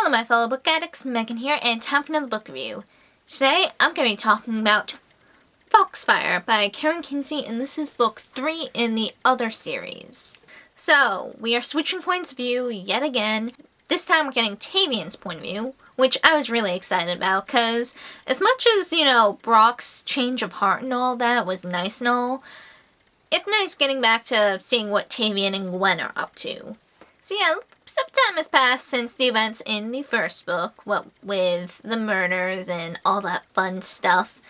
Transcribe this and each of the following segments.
Hello my fellow book addicts, Megan here, and time for another book review. Today I'm going to be talking about Foxfire by Kincy, and this is book 3 in the other series. So, we are switching points of view yet again. This time we're getting Tavian's point of view, which I was really excited about, because as much as, Brock's change of heart and all that was nice and all, it's nice getting back to seeing what Tavian and Gwen are up to. So yeah, some time has passed since the events in the first book, what with the murders and all that fun stuff.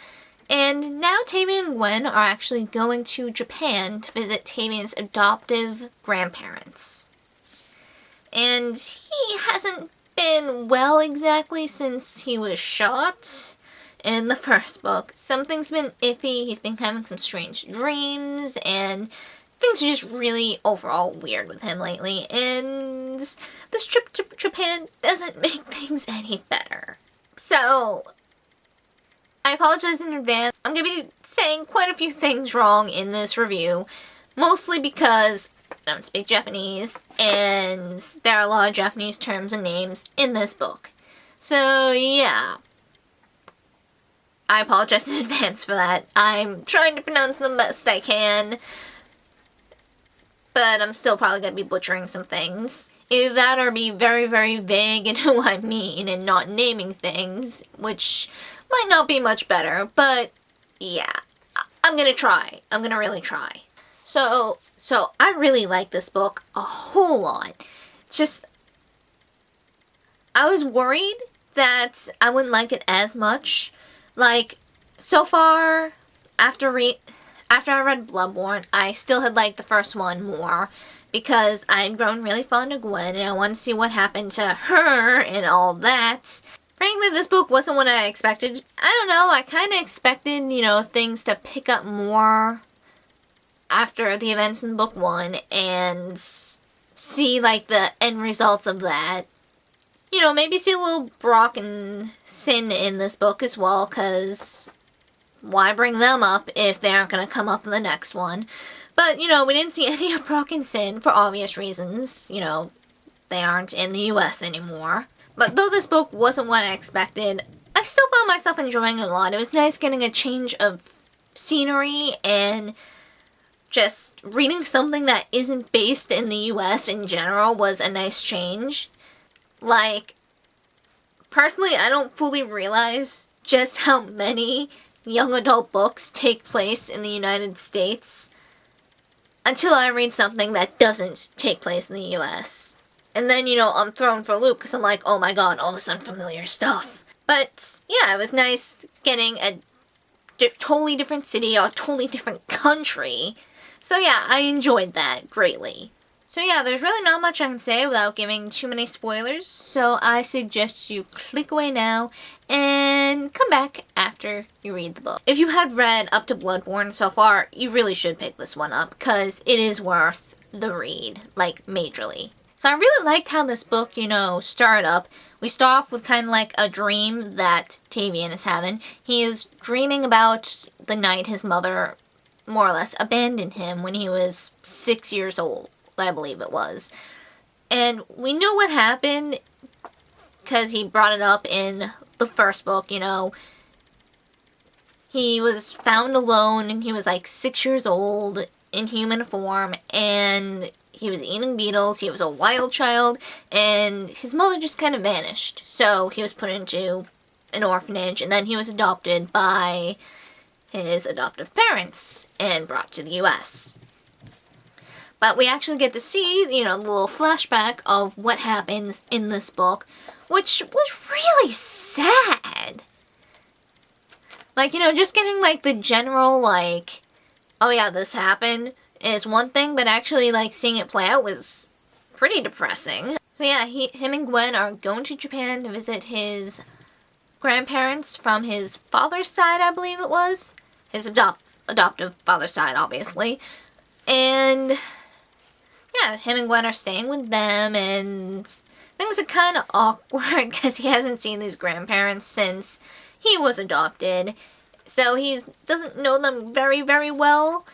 And now Tavian and Gwen are actually going to Japan to visit Tavian's adoptive grandparents. And he hasn't been well exactly since he was shot in the first book. Something's been iffy, he's been having some strange dreams, and things are just really overall weird with him lately, and this trip to Japan doesn't make things any better. So, I apologize in advance. I'm going to be saying quite a few things wrong in this review, mostly because I don't speak Japanese, and there are a lot of Japanese terms and names in this book. So, yeah. I apologize in advance for that. I'm trying to pronounce them best I can, but I'm still probably going to be butchering some things. Either that or be very, very vague in who I mean and not naming things, which might not be much better, but yeah, I'm going to try. I'm going to really try. So I really like this book a whole lot. It's just, I was worried that I wouldn't like it as much. Like, so far, after I read Bloodborne, I still had liked the first one more because I'd grown really fond of Gwen and I wanted to see what happened to her and all that. Frankly, this book wasn't what I expected. I don't know, I kind of expected, things to pick up more after the events in book 1 and see, the end results of that. Maybe see a little Brock and Sin in this book as well, because why bring them up if they aren't going to come up in the next one? But, we didn't see any of Brock and Sin for obvious reasons. They aren't in the US anymore. But though this book wasn't what I expected, I still found myself enjoying it a lot. It was nice getting a change of scenery and just reading something that isn't based in the US in general was a nice change. Personally, I don't fully realize just how many young adult books take place in the United States until I read something that doesn't take place in the US. And then, I'm thrown for a loop because I'm like, oh my god, all this unfamiliar stuff. But, yeah, it was nice getting a totally different city or a totally different country. So yeah, I enjoyed that greatly. So yeah, there's really not much I can say without giving too many spoilers, so I suggest you click away now and come back after you read the book. If you had read up to Bloodborne so far, you really should pick this one up, because it is worth the read, majorly. So I really liked how this book, started up. We start off with kind of a dream that Tavian is having. He is dreaming about the night his mother, more or less, abandoned him when he was 6 years old. I believe it was. And we knew what happened because he brought it up in the first book, He was found alone and he was 6 years old in human form and he was eating beetles, he was a wild child, and his mother just kind of vanished. So he was put into an orphanage and then he was adopted by his adoptive parents and brought to the US. But we actually get to see, the little flashback of what happens in this book, which was really sad. Just getting, the general, oh yeah, this happened is one thing, but actually, seeing it play out was pretty depressing. So yeah, him and Gwen are going to Japan to visit his grandparents from his father's side, I believe it was. His adoptive father's side, obviously. And yeah, him and Gwen are staying with them, and things are kind of awkward because he hasn't seen his grandparents since he was adopted. So he doesn't know them very, very well.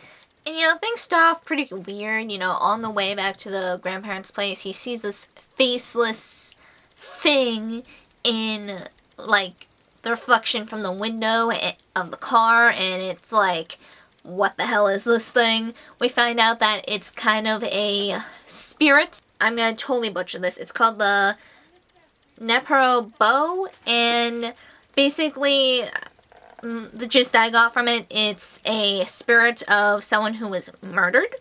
And, things start off pretty weird. On the way back to the grandparents' place, he sees this faceless thing in, like, the reflection from the window of the car, and it's like, what the hell is this thing? We find out that it's kind of a spirit. I'm gonna totally butcher this. It's called the Neprobo, and basically, the gist I got from it, it's a spirit of someone who was murdered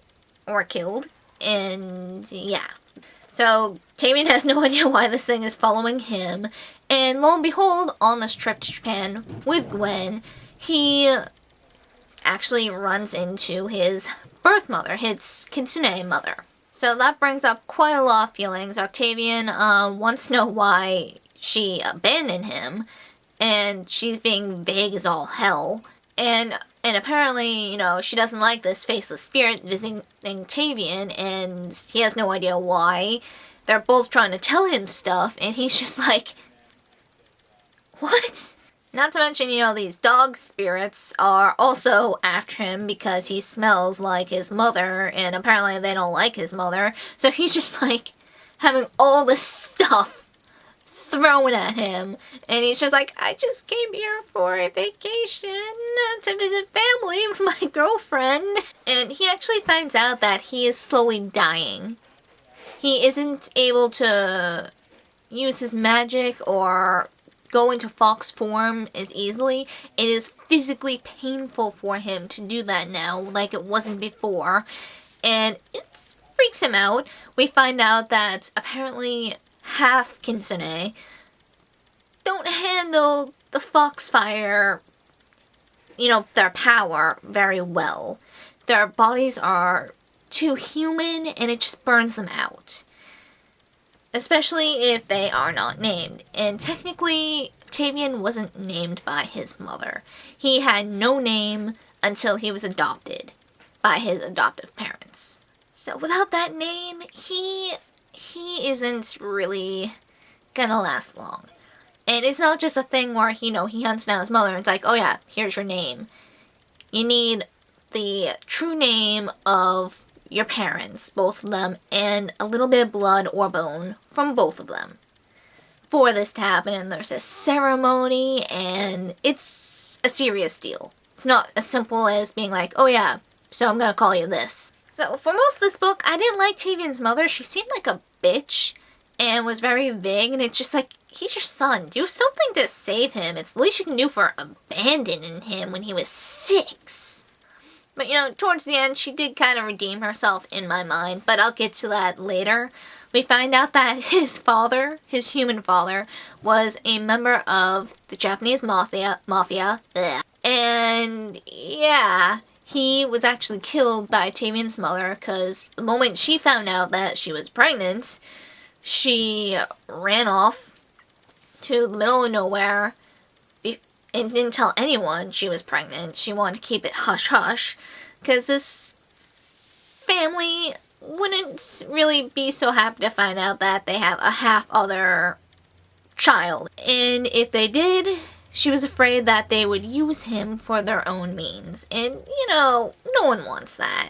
or killed, and yeah. So Tavian has no idea why this thing is following him, and lo and behold, on this trip to Japan with Gwen, he actually runs into his birth mother, his Kitsune mother. So that brings up quite a lot of feelings. Octavian wants to know why she abandoned him, and she's being vague as all hell. And apparently, you know, she doesn't like this faceless spirit visiting Tavian, and he has no idea why. They're both trying to tell him stuff, and he's just like, what? Not to mention, you know, these dog spirits are also after him because he smells like his mother, and apparently they don't like his mother, so he's just like having all this stuff thrown at him, and he's just like, I just came here for a vacation to visit family with my girlfriend. And he actually finds out that he is slowly dying. He isn't able to use his magic or go into fox form as easily. It is physically painful for him to do that now, like it wasn't before, and it freaks him out. We find out that apparently half Kitsune don't handle the Foxfire, you know, their power very well. Their bodies are too human, and it just burns them out. Especially if they are not named. And technically, Tavian wasn't named by his mother. He had no name until he was adopted by his adoptive parents. So without that name, he isn't really gonna last long. And it's not just a thing where, you know, he hunts down his mother and it's like, oh yeah, here's your name. You need the true name of your parents, both of them, and a little bit of blood or bone from both of them. For this to happen, there's a ceremony, and it's a serious deal. It's not as simple as being like, oh yeah, so I'm gonna call you this. So for most of this book, I didn't like Tavian's mother. She seemed like a bitch and was very vague, and it's just like, he's your son. Do something to save him. It's the least you can do for abandoning him when he was 6. But, you know, towards the end, she did kind of redeem herself in my mind, but I'll get to that later. We find out that his father, his human father, was a member of the Japanese mafia. And, yeah, he was actually killed by Tavian's mother, because the moment she found out that she was pregnant, she ran off to the middle of nowhere and didn't tell anyone she was pregnant. She wanted to keep it hush-hush, because this family wouldn't really be so happy to find out that they have a half-other child. And if they did, she was afraid that they would use him for their own means. And, you know, no one wants that.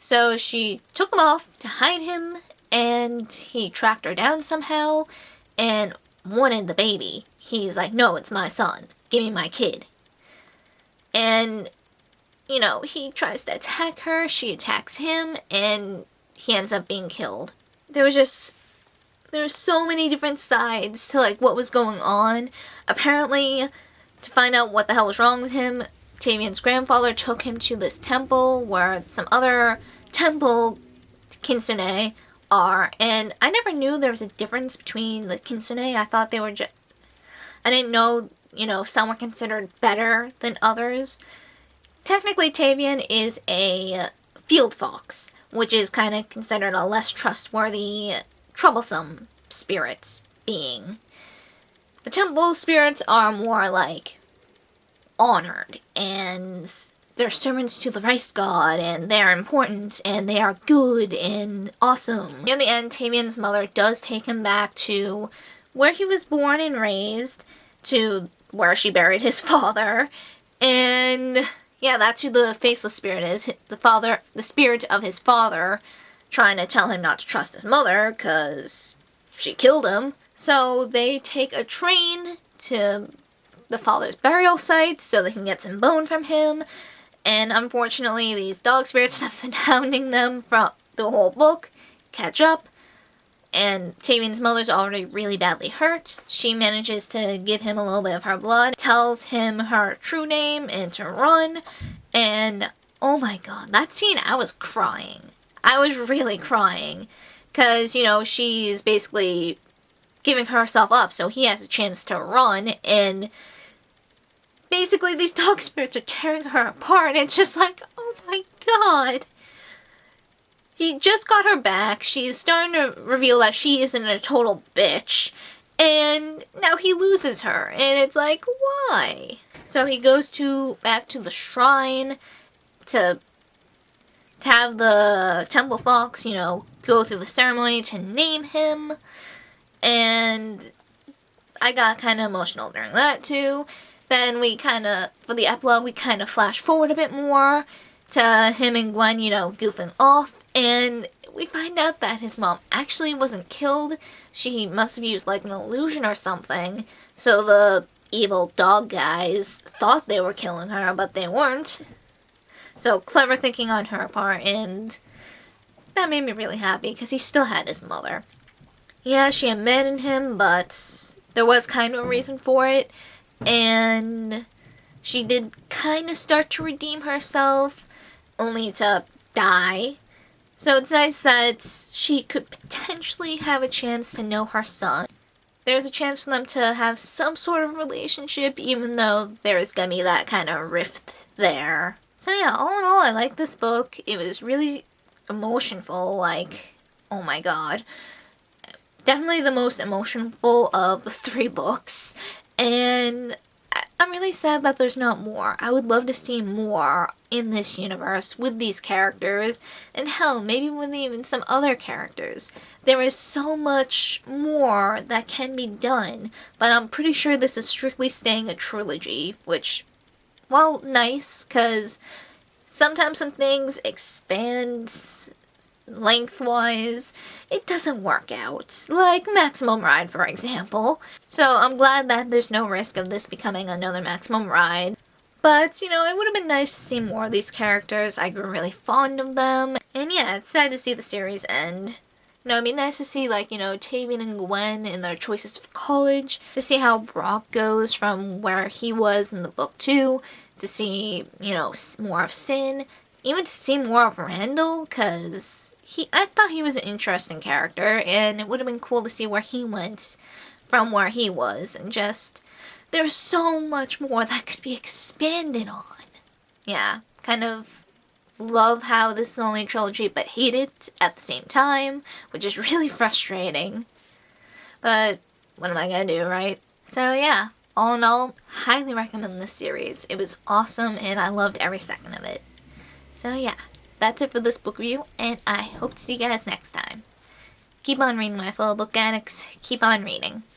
So she took him off to hide him, and he tracked her down somehow and wanted the baby. He's like, no, it's my son. Give me my kid. And, you know, he tries to attack her, she attacks him, and he ends up being killed. There's so many different sides to, like, what was going on. Apparently, to find out what the hell was wrong with him, Tavian's grandfather took him to this temple where some other temple Kitsune are, and I never knew there was a difference between the Kitsune. I thought they were just... I didn't know, you know, some were considered better than others. Technically, Tavian is a field fox, which is kind of considered a less trustworthy, troublesome spirit being. The temple spirits are more, like, honored, and they're servants to the rice god, and they're important, and they are good and awesome. In the end, Tavian's mother does take him back to where he was born and raised, to where she buried his father, and yeah, that's who the faceless spirit is. The spirit of his father, trying to tell him not to trust his mother, because she killed him. So they take a train to the father's burial site so they can get some bone from him. And unfortunately, these dog spirits have been hounding them from the whole book. Catch up. And Tavion's mother's already really badly hurt. She manages to give him a little bit of her blood, tells him her true name and to run. And oh my god, that scene, I was crying. I was really crying. Because, you know, she's basically giving herself up so he has a chance to run. And basically these dog spirits are tearing her apart. It's just like, oh my god. He just got her back, she's starting to reveal that she isn't a total bitch, and now he loses her, and it's like, why? So he goes back to the shrine to have the Temple Fox, you know, go through the ceremony to name him, and I got kind of emotional during that too. Then for the epilogue, we kind of flash forward a bit more to him and Gwen, you know, goofing off, and we find out that his mom actually wasn't killed. She must have used, like, an illusion or something, so the evil dog guys thought they were killing her, but they weren't. So, clever thinking on her part, and that made me really happy, because he still had his mother. Yeah, she abandoned him, but there was kind of a reason for it, and she did kind of start to redeem herself, only to die. So it's nice that she could potentially have a chance to know her son. There's a chance for them to have some sort of relationship, even though there is gonna be that kind of rift there. So yeah, all in all, I like this book. It was really emotional, like, oh my god. Definitely the most emotional of the 3 books. And I'm really sad that there's not more. I would love to see more in this universe with these characters, and hell, maybe with even some other characters. There is so much more that can be done, but I'm pretty sure this is strictly staying a trilogy, which, well, nice, because sometimes when things expand lengthwise, it doesn't work out. Like Maximum Ride, for example. So I'm glad that there's no risk of this becoming another Maximum Ride. But, you know, it would have been nice to see more of these characters. I grew really fond of them. And yeah, it's sad to see the series end. You know, it'd be nice to see, like, you know, Tavion and Gwen in their choices for college. To see how Brock goes from where he was in the book 2. To see, you know, more of Sin. Even to see more of Randall, because I thought he was an interesting character, and it would have been cool to see where he went from where he was, and just, there's so much more that could be expanded on. Yeah, kind of love how this is only a trilogy, but hate it at the same time, which is really frustrating. But what am I gonna do, right? So yeah, all in all, highly recommend this series. It was awesome, and I loved every second of it. So yeah, that's it for this book review, and I hope to see you guys next time. Keep on reading, my fellow book addicts. Keep on reading.